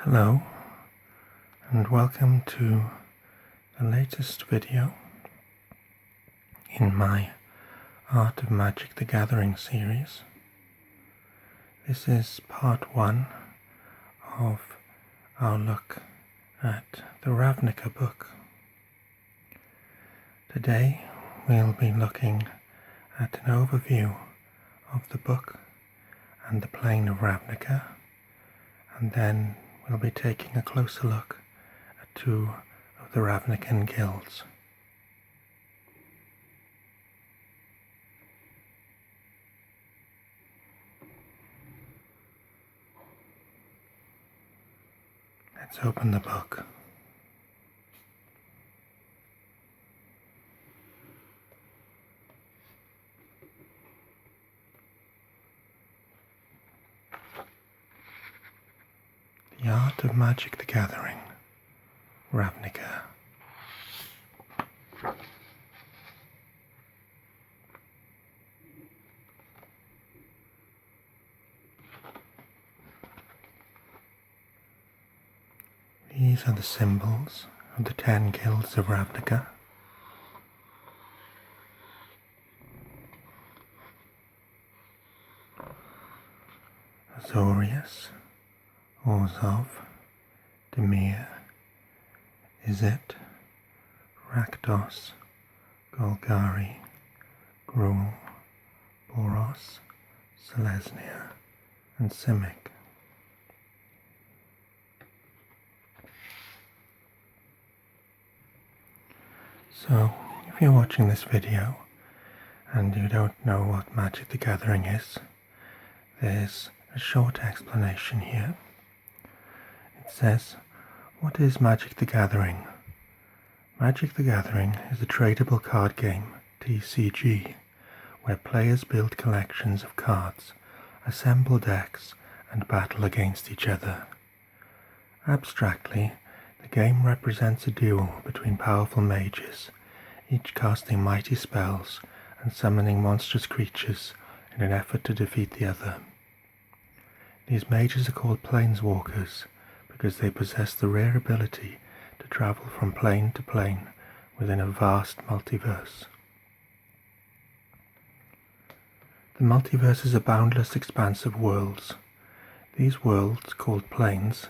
Hello and welcome to the latest video in my Art of Magic the Gathering series. This is part 1 of our look at the Ravnica book. Today we'll be looking at an overview of the book and the plane of Ravnica, and then we'll be taking a closer look at 2 of the Ravnican guilds. Let's open the book. The Art of Magic the Gathering, Ravnica. These are the symbols of the 10 guilds of Ravnica. Azorius, Orzhov, Demir, Izzet, Rakdos, Golgari, Gruul, Boros, Selesnya, and Simic. So, if you're watching this video and you don't know what Magic the Gathering is, there's a short explanation here. It says, what is Magic the Gathering? Magic the Gathering is a tradable card game, TCG, where players build collections of cards, assemble decks, and battle against each other. Abstractly, the game represents a duel between powerful mages, each casting mighty spells and summoning monstrous creatures in an effort to defeat the other. These mages are called planeswalkers because they possess the rare ability to travel from plane to plane within a vast multiverse. The multiverse is a boundless expanse of worlds. These worlds, called planes,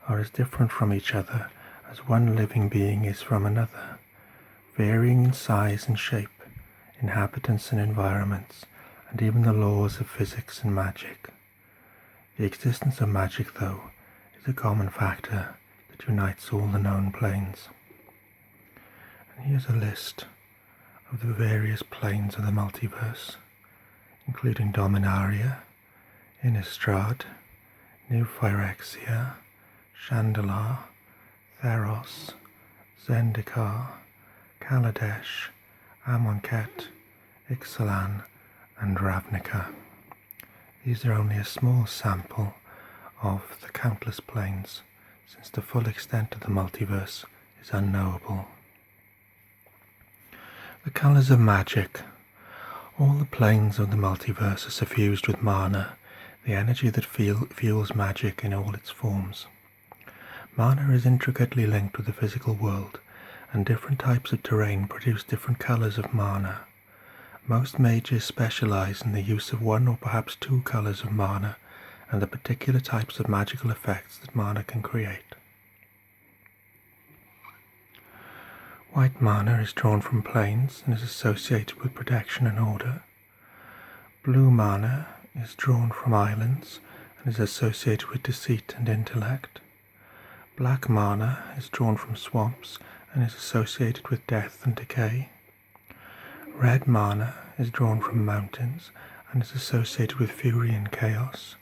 are as different from each other as one living being is from another, varying in size and shape, inhabitants and environments, and even the laws of physics and magic. The existence of magic, though, is a common factor that unites all the known planes. And here's a list of the various planes of the multiverse, including Dominaria, Innistrad, New Phyrexia, Chandalar, Theros, Zendikar, Kaladesh, Amonkhet, Ixalan, and Ravnica. These are only a small sample of the countless planes, since the full extent of the multiverse is unknowable. The colours of magic. All the planes of the multiverse are suffused with mana, the energy that fuels magic in all its forms. Mana is intricately linked with the physical world, and different types of terrain produce different colours of mana. Most mages specialize in the use of 1 or perhaps 2 colors of mana and the particular types of magical effects that mana can create. White mana is drawn from planes and is associated with protection and order. Blue mana is drawn from islands and is associated with deceit and intellect. Black mana is drawn from swamps and is associated with death and decay. Red mana is drawn from mountains and is associated with fury and chaos,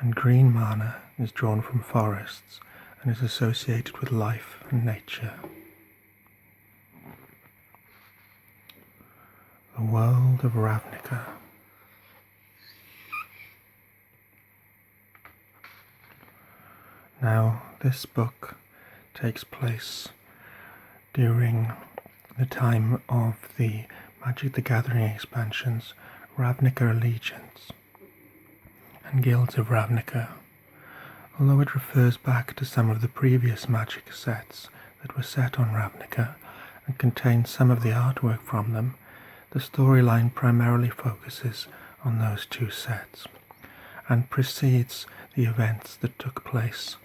and green mana is drawn from forests and is associated with life and nature. The world of Ravnica. Now, this book takes place during the time of the Magic the Gathering expansions, Ravnica Allegiance, and Guilds of Ravnica. Although it refers back to some of the previous magic sets that were set on Ravnica and contains some of the artwork from them, the storyline primarily focuses on those two sets and precedes the events that took place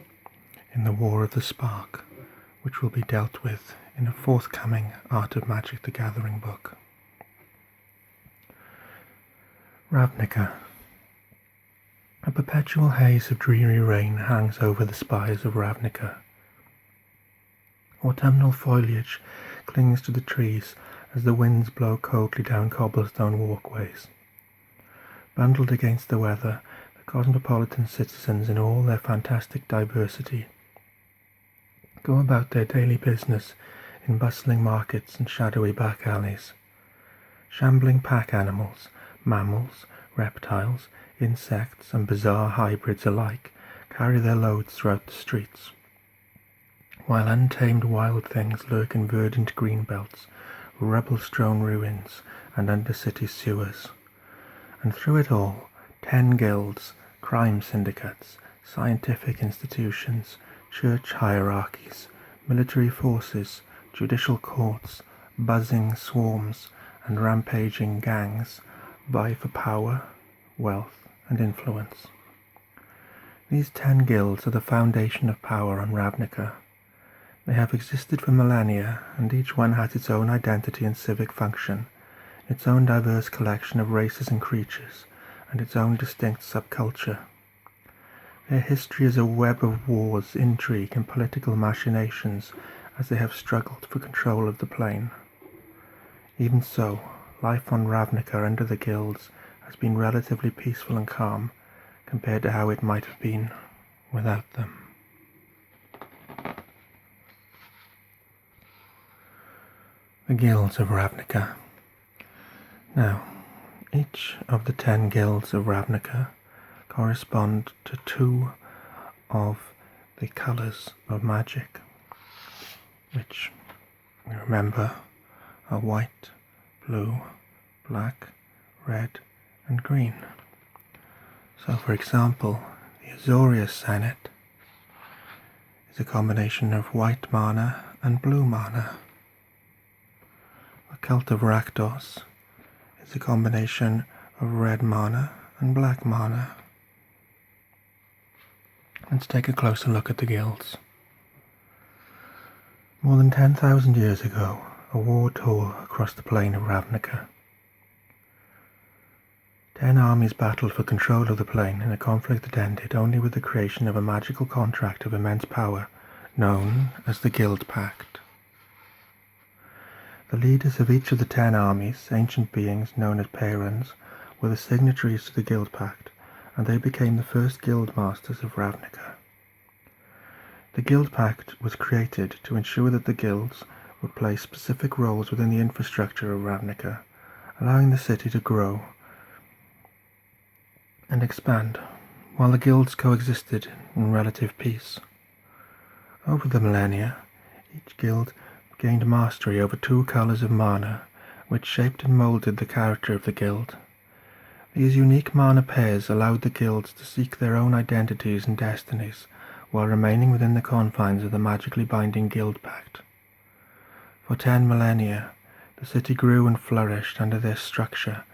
in the War of the Spark, which will be dealt with in a forthcoming Art of Magic the Gathering book. Ravnica. A perpetual haze of dreary rain hangs over the spires of Ravnica. Autumnal foliage clings to the trees as the winds blow coldly down cobblestone walkways. Bundled against the weather, the cosmopolitan citizens in all their fantastic diversity go about their daily business in bustling markets and shadowy back alleys. Shambling pack animals, mammals, reptiles, insects and bizarre hybrids alike carry their loads throughout the streets, while untamed wild things lurk in verdant green belts, rubble-strewn ruins and under city sewers. And through it all, 10 guilds, crime syndicates, scientific institutions, church hierarchies, military forces, judicial courts, buzzing swarms and rampaging gangs vie for power, wealth and influence. These 10 guilds are the foundation of power on Ravnica. They have existed for millennia, and each one has its own identity and civic function, its own diverse collection of races and creatures, and its own distinct subculture. Their history is a web of wars, intrigue, and political machinations as they have struggled for control of the plane. Even so, life on Ravnica under the guilds has been relatively peaceful and calm compared to how it might have been without them. The Guilds of Ravnica. Now, each of the 10 guilds of Ravnica correspond to 2 of the colours of magic, which we remember are white, blue, black, red and green. So for example, the Azorius Senate is a combination of white mana and blue mana. The Cult of Rakdos is a combination of red mana and black mana. Let's take a closer look at the guilds. More than 10,000 years ago, a war tore across the plain of Ravnica. 10 armies battled for control of the plain in a conflict that ended only with the creation of a magical contract of immense power known as the Guild Pact. The leaders of each of the 10 armies, ancient beings known as Perons, were the signatories to the Guild Pact, and they became the first guild masters of Ravnica. The Guild Pact was created to ensure that the guilds would play specific roles within the infrastructure of Ravnica, allowing the city to grow and expand, while the guilds coexisted in relative peace. Over the millennia, each guild gained mastery over 2 colours of mana, which shaped and moulded the character of the guild. These unique mana pairs allowed the guilds to seek their own identities and destinies, while remaining within the confines of the magically binding Guild Pact. For 10 millennia, the city grew and flourished under this structure,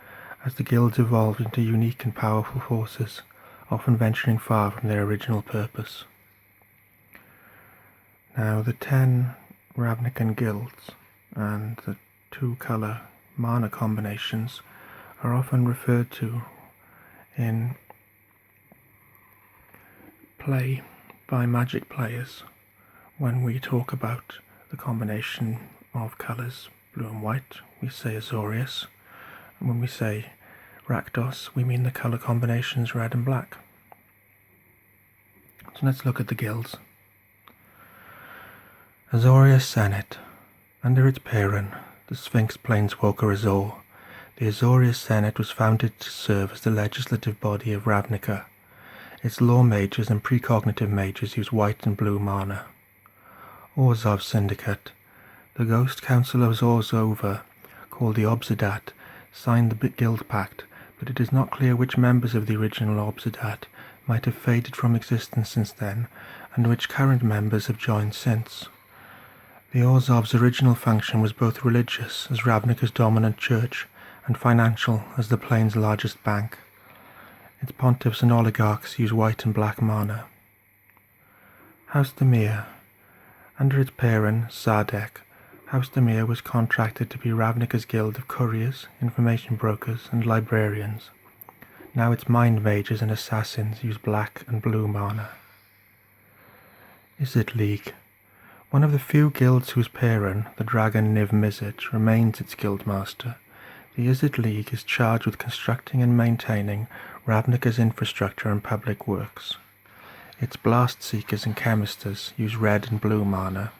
as the guilds evolved into unique and powerful forces, often venturing far from their original purpose. Now, the 10 Ravnican guilds and the 2-colour mana combinations are often referred to in play by magic players when we talk about the combination of colours blue and white. We say Azorius, and when we say Rakdos, we mean the colour combinations red and black. So let's look at the guilds. Azorius Senate. Under its parent, the Sphinx Planeswalker Azor, the Azorius Senate was founded to serve as the legislative body of Ravnica. Its law mages and precognitive mages use white and blue mana. Orzhov Syndicate. The Ghost Council of Orzhov, called the Obsidat, signed the Guild Pact, but it is not clear which members of the original Obsidat might have faded from existence since then, and which current members have joined since. The Orzhov's original function was both religious, as Ravnica's dominant church, and financial, as the plane's largest bank. Its pontiffs and oligarchs use white and black mana. House Demir. Under its parent, Sardek, House Demir was contracted to be Ravnica's guild of couriers, information brokers, and librarians. Now its mind mages and assassins use black and blue mana. Izzet League. One of the few guilds whose parent, the dragon Niv Mizzet, remains its guildmaster. The Izzet League is charged with constructing and maintaining Ravnica's infrastructure and public works. Its blast seekers and chemisters use red and blue mana.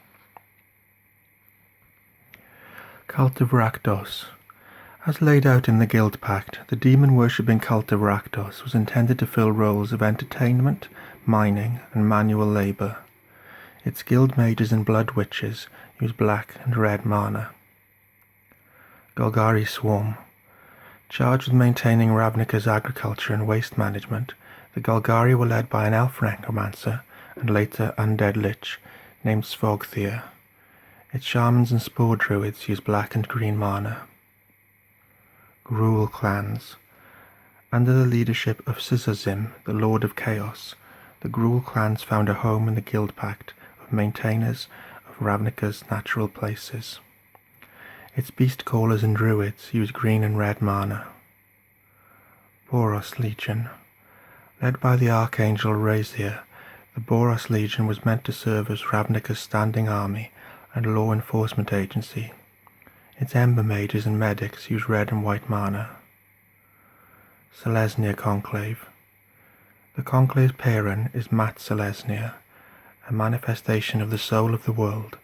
Cult of Rakdos. As laid out in the Guild Pact, the demon-worshipping cult of Rakdos was intended to fill roles of entertainment, mining, and manual labour. Its guild mages and blood witches use black and red mana. Golgari Swarm. Charged with maintaining Ravnica's agriculture and waste management, the Golgari were led by an elf necromancer and later undead lich named Svogthir. Its shamans and spore druids use black and green mana. Gruul clans. Under the leadership of Sizazim, the Lord of Chaos, the Gruul clans found a home in the Guild Pact of maintainers of Ravnica's natural places. Its beast callers and druids use green and red mana. Boros Legion. Led by the Archangel Razier, the Boros Legion was meant to serve as Ravnica's standing army and law enforcement agency. Its ember mages and medics use red and white mana. Selesnya Conclave. The Conclave's parent is Mat Selesnya, a manifestation of the soul of the world,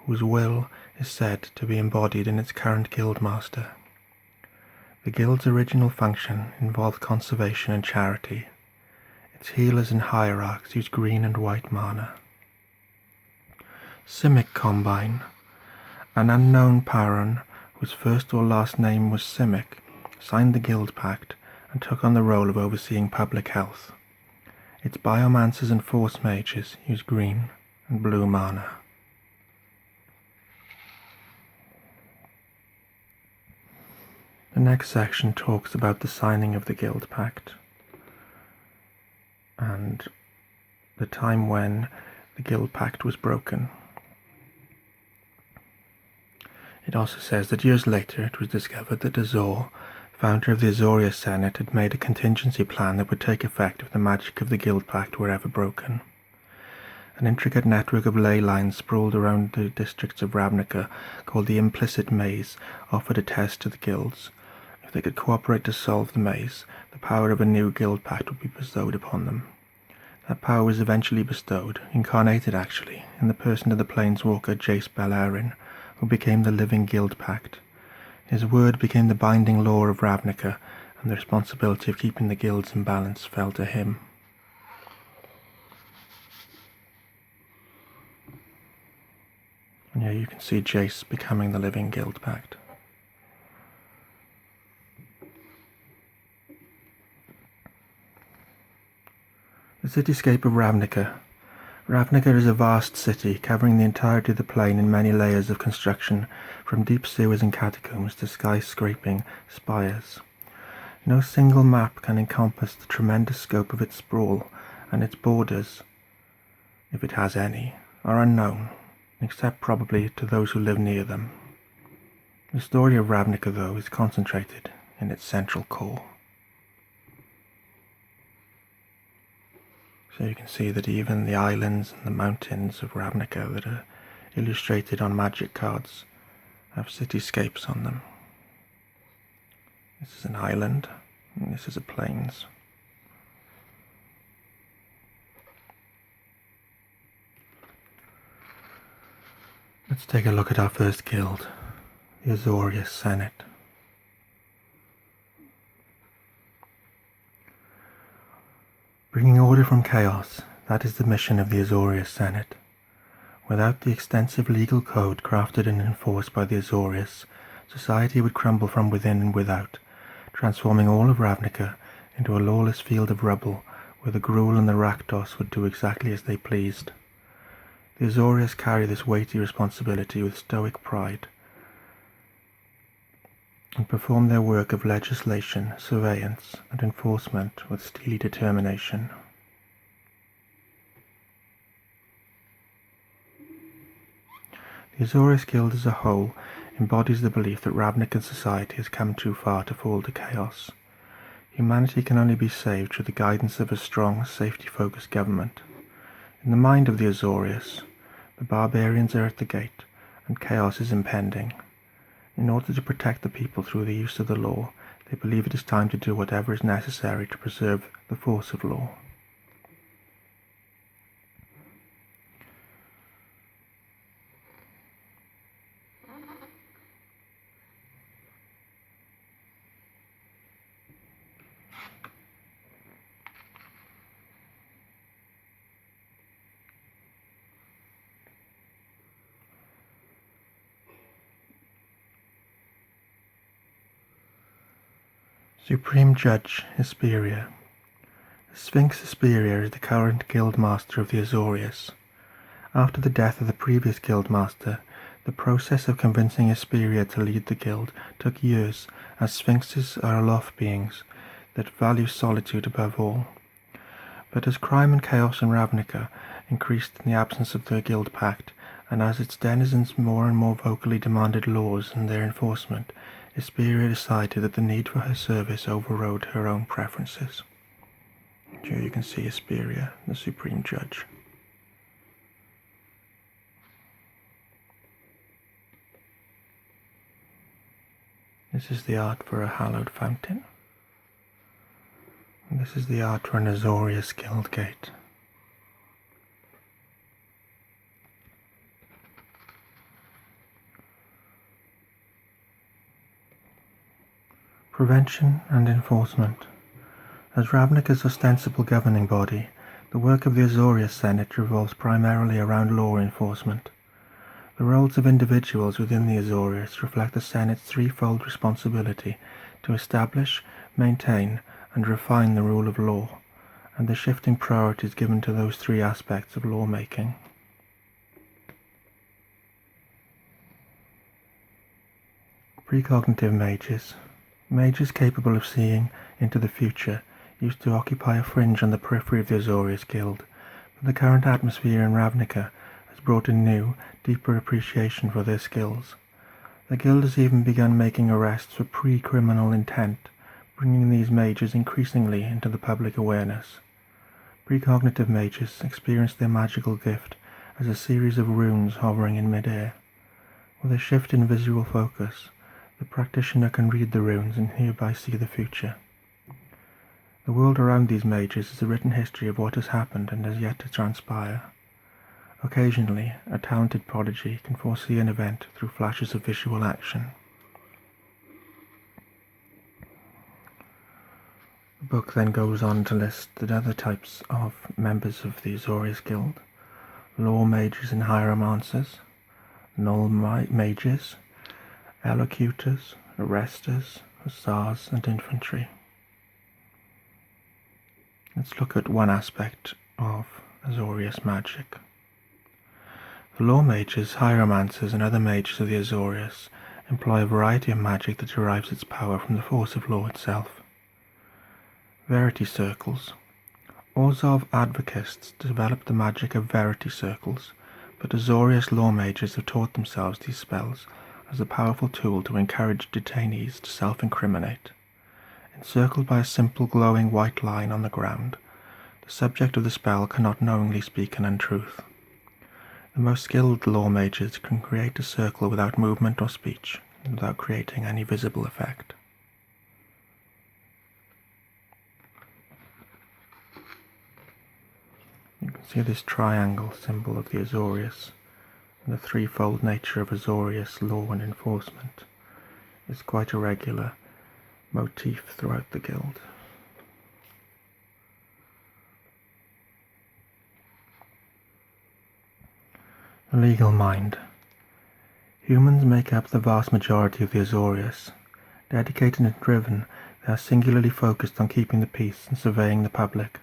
whose will is said to be embodied in its current guildmaster. The guild's original function involved conservation and charity. Its healers and hierarchs use green and white mana. Simic Combine. An unknown Paran, whose first or last name was Simic, signed the Guild Pact and took on the role of overseeing public health. Its biomancers and force mages use green and blue mana. The next section talks about the signing of the Guild Pact and the time when the Guild Pact was broken. It also says that years later it was discovered that Azor, founder of the Azorius Senate, had made a contingency plan that would take effect if the magic of the Guild Pact were ever broken. An intricate network of ley lines sprawled around the districts of Ravnica, called the Implicit Maze, offered a test to the guilds. If they could cooperate to solve the maze, the power of a new Guild Pact would be bestowed upon them. That power was eventually bestowed, incarnated actually, in the person of the planeswalker Jace Belerind, who became the living Guild Pact. His word became the binding law of Ravnica, and the responsibility of keeping the guilds in balance fell to him. And here you can see Jace becoming the living Guild Pact. The cityscape of Ravnica. Ravnica is a vast city covering the entirety of the plain in many layers of construction, from deep sewers and catacombs to skyscraping spires. No single map can encompass the tremendous scope of its sprawl, and its borders, if it has any, are unknown, except probably to those who live near them. The story of Ravnica, though, is concentrated in its central core. So you can see that even the islands and the mountains of Ravnica that are illustrated on magic cards have cityscapes on them. This is an island, and this is a plains. Let's take a look at our first guild, the Azorius Senate. Bringing order from chaos, that is the mission of the Azorius Senate. Without the extensive legal code crafted and enforced by the Azorius, society would crumble from within and without, transforming all of Ravnica into a lawless field of rubble where the Gruul and the Rakdos would do exactly as they pleased. The Azorius carry this weighty responsibility with stoic pride and perform their work of legislation, surveillance, and enforcement with steely determination. The Azorius Guild as a whole embodies the belief that Ravnican society has come too far to fall to chaos. Humanity can only be saved through the guidance of a strong, safety-focused government. In the mind of the Azorius, the barbarians are at the gate, and chaos is impending. In order to protect the people through the use of the law, they believe it is time to do whatever is necessary to preserve the force of law. Supreme Judge Hesperia. The Sphinx Hesperia is the current guild master of the Azorius. After the death of the previous guild master, the process of convincing Hesperia to lead the guild took years, as sphinxes are aloft beings that value solitude above all. But as crime and chaos in Ravnica increased in the absence of the guild pact, and as its denizens more and more vocally demanded laws and their enforcement, Hesperia decided that the need for her service overrode her own preferences. Here you can see Hesperia, the Supreme Judge. This is the art for a hallowed fountain. And this is the art for an Azorius Guild gate. Prevention and enforcement. As Ravnica's ostensible governing body, the work of the Azorius Senate revolves primarily around law enforcement. The roles of individuals within the Azorius reflect the Senate's threefold responsibility to establish, maintain, and refine the rule of law, and the shifting priorities given to those three aspects of lawmaking. Precognitive mages. Mages capable of seeing into the future used to occupy a fringe on the periphery of the Azorius Guild, but the current atmosphere in Ravnica has brought a new, deeper appreciation for their skills. The Guild has even begun making arrests for pre-criminal intent, bringing these mages increasingly into the public awareness. Precognitive mages experience their magical gift as a series of runes hovering in mid-air. With a shift in visual focus, the practitioner can read the runes and hereby see the future. The world around these mages is a written history of what has happened and has yet to transpire. Occasionally, a talented prodigy can foresee an event through flashes of visual action. The book then goes on to list the other types of members of the Azorius Guild: law mages and hieromancers, null mages, elocutors, arresters, hussars, and infantry. Let's look at one aspect of Azorius magic. The law mages, hieromancers, and other mages of the Azorius employ a variety of magic that derives its power from the force of law itself. Verity circles. Orzhov advocates developed the magic of verity circles, but Azorius law mages have taught themselves these spells as a powerful tool to encourage detainees to self-incriminate. Encircled by a simple glowing white line on the ground, the subject of the spell cannot knowingly speak an untruth. The most skilled law mages can create a circle without movement or speech, and without creating any visible effect. You can see this triangle symbol of the Azorius, and the threefold nature of Azorius law and enforcement is quite a regular motif throughout the guild. The legal mind. Humans make up the vast majority of the Azorius. Dedicated and driven, they are singularly focused on keeping the peace and surveying the public.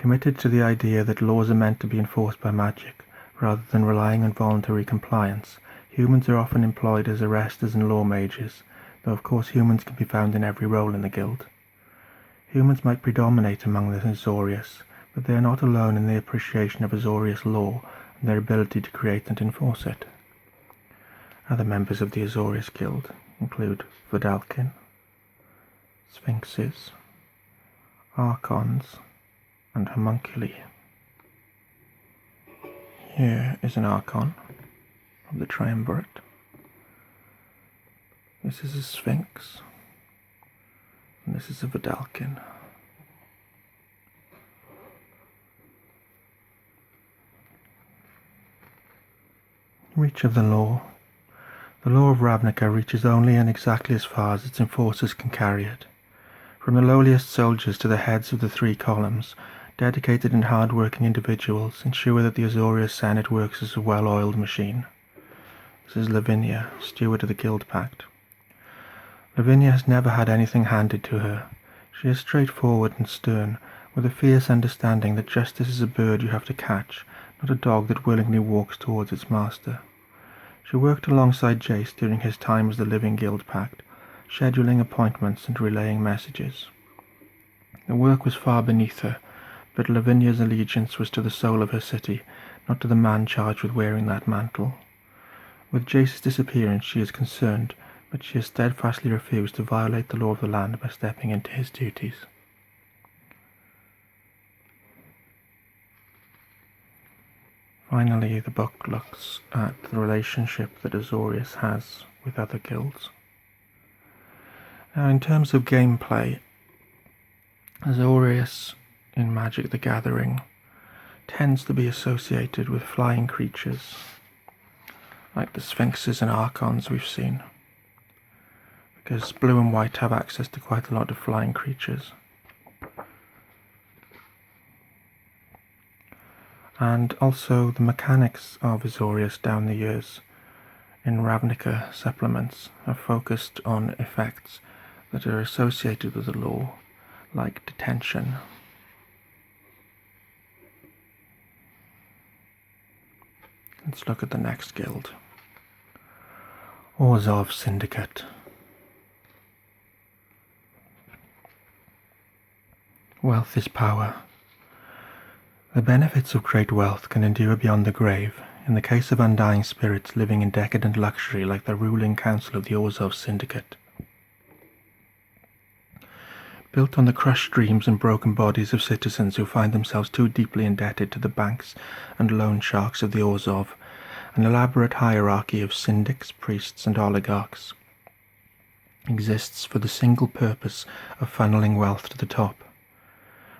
Committed to the idea that laws are meant to be enforced by magic, rather than relying on voluntary compliance, humans are often employed as arresters and law mages, though of course humans can be found in every role in the guild. Humans might predominate among the Azorius, but they are not alone in the appreciation of Azorius law and their ability to create and enforce it. Other members of the Azorius Guild include Vidalkin, Sphinxes, Archons, and Homunculi. Here is an Archon of the Triumvirate. This is a Sphinx, and this is a Vidalkin. Reach of the law. The law of Ravnica reaches only and exactly as far as its enforcers can carry it. From the lowliest soldiers to the heads of the 3 columns, dedicated and hard-working individuals ensure that the Azorius Senate works as a well-oiled machine. This is Lavinia, steward of the Guild Pact. Lavinia has never had anything handed to her. She is straightforward and stern, with a fierce understanding that justice is a bird you have to catch, not a dog that willingly walks towards its master. She worked alongside Jace during his time as the Living Guild Pact, scheduling appointments and relaying messages. The work was far beneath her, but Lavinia's allegiance was to the soul of her city, not to the man charged with wearing that mantle. With Jace's disappearance she is concerned, but she has steadfastly refused to violate the law of the land by stepping into his duties. Finally, the book looks at the relationship that Azorius has with other guilds. Now, in terms of gameplay, Azorius in Magic the Gathering tends to be associated with flying creatures, like the Sphinxes and Archons we've seen, because blue and white have access to quite a lot of flying creatures. And also the mechanics of Azorius down the years in Ravnica supplements have focused on effects that are associated with the law, like detention. Let's look at the next guild. Orzhov Syndicate. Wealth is power. The benefits of great wealth can endure beyond the grave, in the case of undying spirits living in decadent luxury like the ruling council of the Orzhov Syndicate. Built on the crushed dreams and broken bodies of citizens who find themselves too deeply indebted to the banks and loan sharks of the Orzhov, an elaborate hierarchy of syndics, priests, and oligarchs exists for the single purpose of funneling wealth to the top.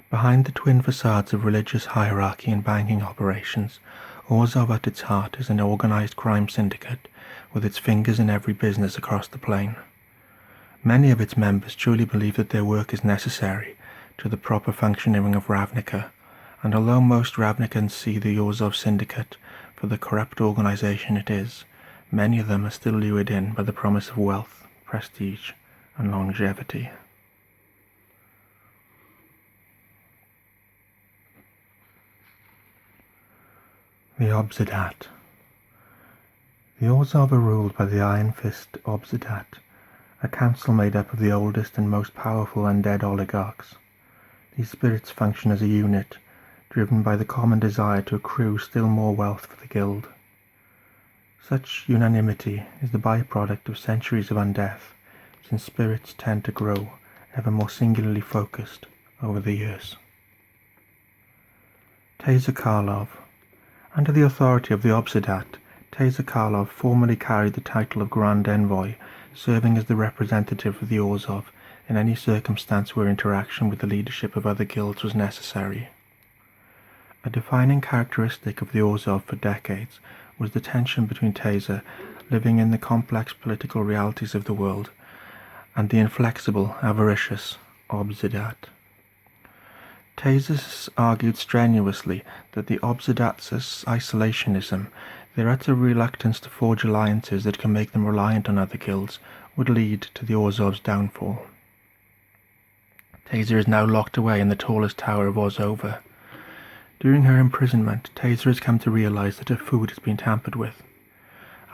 Behind the twin facades of religious hierarchy and banking operations, Orzhov at its heart is an organized crime syndicate with its fingers in every business across the plain. Many of its members truly believe that their work is necessary to the proper functioning of Ravnica, and although most Ravnicans see the Orzhov Syndicate for the corrupt organization it is, many of them are still lured in by the promise of wealth, prestige, and longevity. The Obsidat. The Orzhov are ruled by the Iron Fist Obsidat, a council made up of the oldest and most powerful undead oligarchs. These spirits function as a unit, driven by the common desire to accrue still more wealth for the guild. Such unanimity is the byproduct of centuries of undeath, since spirits tend to grow ever more singularly focused over the years. Tazer Karlov. Under the authority of the Obsidat, Tazer Karlov formerly carried the title of Grand Envoy, serving as the representative of the Orzhov in any circumstance where interaction with the leadership of other guilds was necessary. A defining characteristic of the Orzhov for decades was the tension between Tazer, living in the complex political realities of the world, and the inflexible, avaricious Obsidat. Tazer argued strenuously that the Obsidat's isolationism, their utter reluctance to forge alliances that can make them reliant on other guilds, would lead to the Orzhov's downfall. Tazer is now locked away in the tallest tower of Orzhova, During her imprisonment, Taser has come to realize that her food has been tampered with.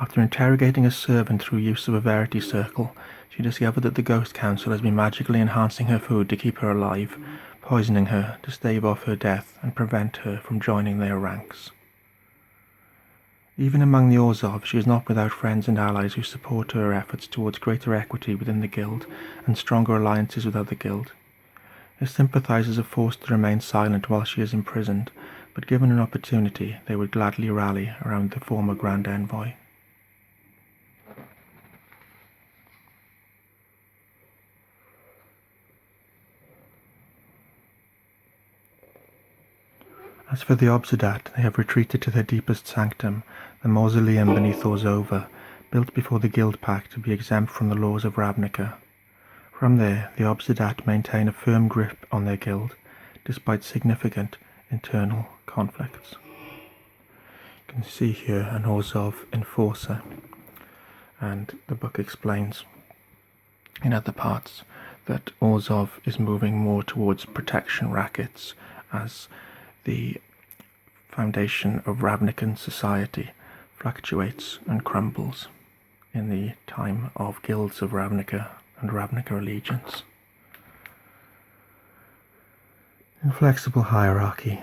After interrogating a servant through use of a verity circle, she discovered that the Ghost Council has been magically enhancing her food to keep her alive, poisoning her to stave off her death and prevent her from joining their ranks. Even among the Orzhov, she is not without friends and allies who support her efforts towards greater equity within the guild and stronger alliances with other guilds. Her sympathizers are forced to remain silent while she is imprisoned, but given an opportunity, they would gladly rally around the former Grand Envoy. As for the Obsidat, they have retreated to their deepest sanctum, the mausoleum beneath Orzhov, built before the guild pact to be exempt from the laws of Ravnica. From there, the Obsidat maintain a firm grip on their guild, despite significant internal conflicts. You can see here an Orzhov enforcer, and the book explains in other parts that Orzhov is moving more towards protection rackets as the foundation of Ravnican society fluctuates and crumbles in the time of guilds of Ravnica and Ravnica allegiance. Inflexible hierarchy.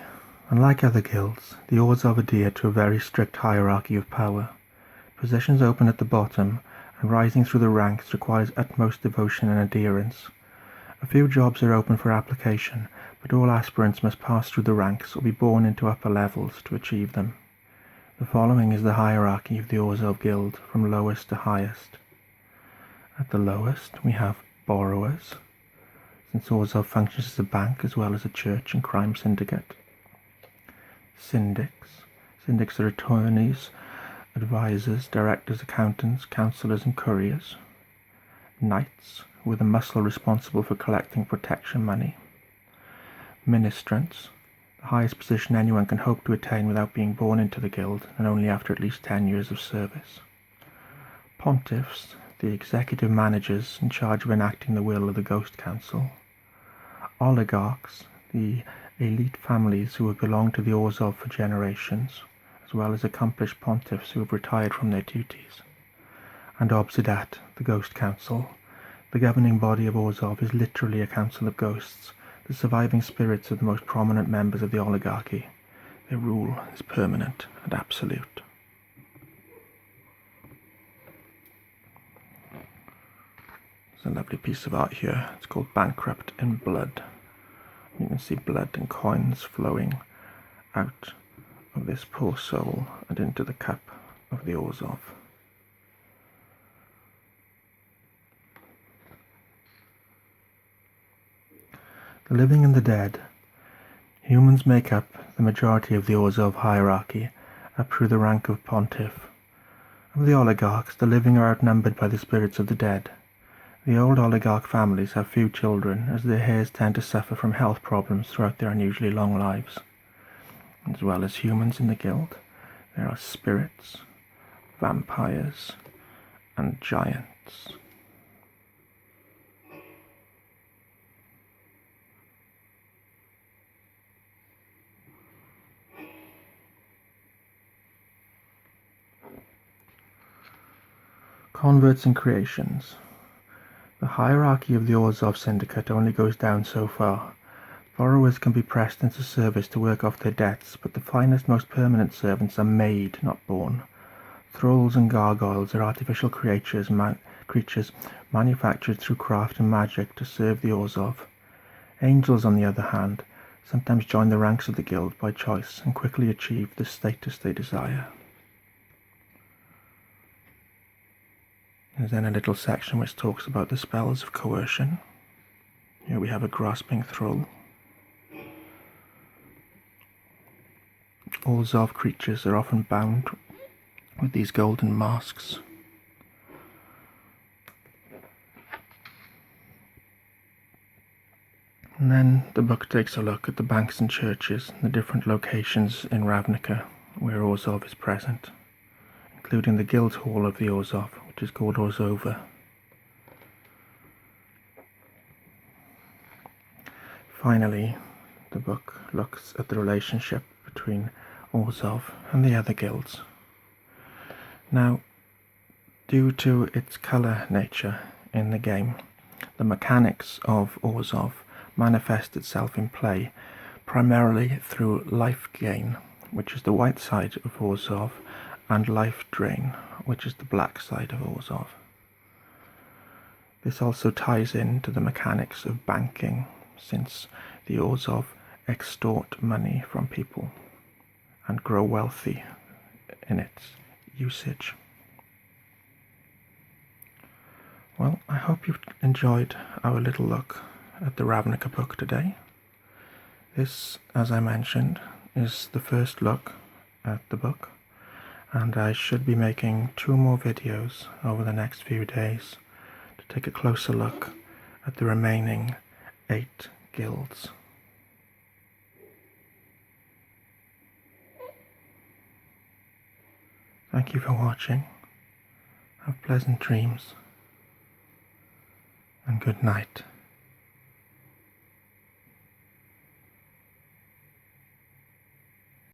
Unlike other guilds, the Orzhov adhere to a very strict hierarchy of power. Positions open at the bottom, and rising through the ranks requires utmost devotion and adherence. A few jobs are open for application, but all aspirants must pass through the ranks or be born into upper levels to achieve them. The following is the hierarchy of the Orzhov Guild, from lowest to highest. At the lowest, we have borrowers, since Orzhov functions as a bank as well as a church and crime syndicate. Syndics. Syndics are attorneys, advisors, directors, accountants, counsellors and couriers. Knights, with a muscle responsible for collecting protection money. Ministrants, the highest position anyone can hope to attain without being born into the guild, and only after at least 10 years of service. Pontiffs, the executive managers in charge of enacting the will of the Ghost Council. Oligarchs, the elite families who have belonged to the Orzhov for generations, as well as accomplished pontiffs who have retired from their duties. And Obsidat, the Ghost Council. The governing body of Orzhov is literally a council of ghosts, the surviving spirits of the most prominent members of the oligarchy. Their rule is permanent and absolute. There's a lovely piece of art here. It's called Bankrupt in Blood. You can see blood and coins flowing out of this poor soul and into the cup of the Orzhov. The living and the dead. Humans make up the majority of the Orzhov hierarchy, up through the rank of pontiff. Of the oligarchs, the living are outnumbered by the spirits of the dead. The old oligarch families have few children, as their heirs tend to suffer from health problems throughout their unusually long lives. As well as humans in the guild, there are spirits, vampires, and giants. Converts and creations. The hierarchy of the Orzhov Syndicate only goes down so far. Borrowers can be pressed into service to work off their debts, but the finest, most permanent servants are made, not born. Thralls and gargoyles are artificial creatures manufactured through craft and magic to serve the Orzhov. Angels, on the other hand, sometimes join the ranks of the guild by choice and quickly achieve the status they desire. There's then a little section which talks about the spells of coercion. Here we have a grasping thrall. Orzhov creatures are often bound with these golden masks. And then the book takes a look at the banks and churches and the different locations in Ravnica where Orzhov is present, including the guild hall of the Orzhov, which is called Orzhov. Finally, the book looks at the relationship between Orzhov and the other guilds. Now, due to its colour nature in the game, the mechanics of Orzhov manifest itself in play primarily through life gain, which is the white side of Orzhov, and life drain, which is the black side of Orzhov. This also ties into the mechanics of banking, since the Orzhov extort money from people and grow wealthy in its usage. Well, I hope you've enjoyed our little look at the Ravnica book today. This, as I mentioned, is the first look at the book, and I should be making 2 more videos over the next few days to take a closer look at the remaining 8 guilds. Thank you for watching. Have pleasant dreams, and good night.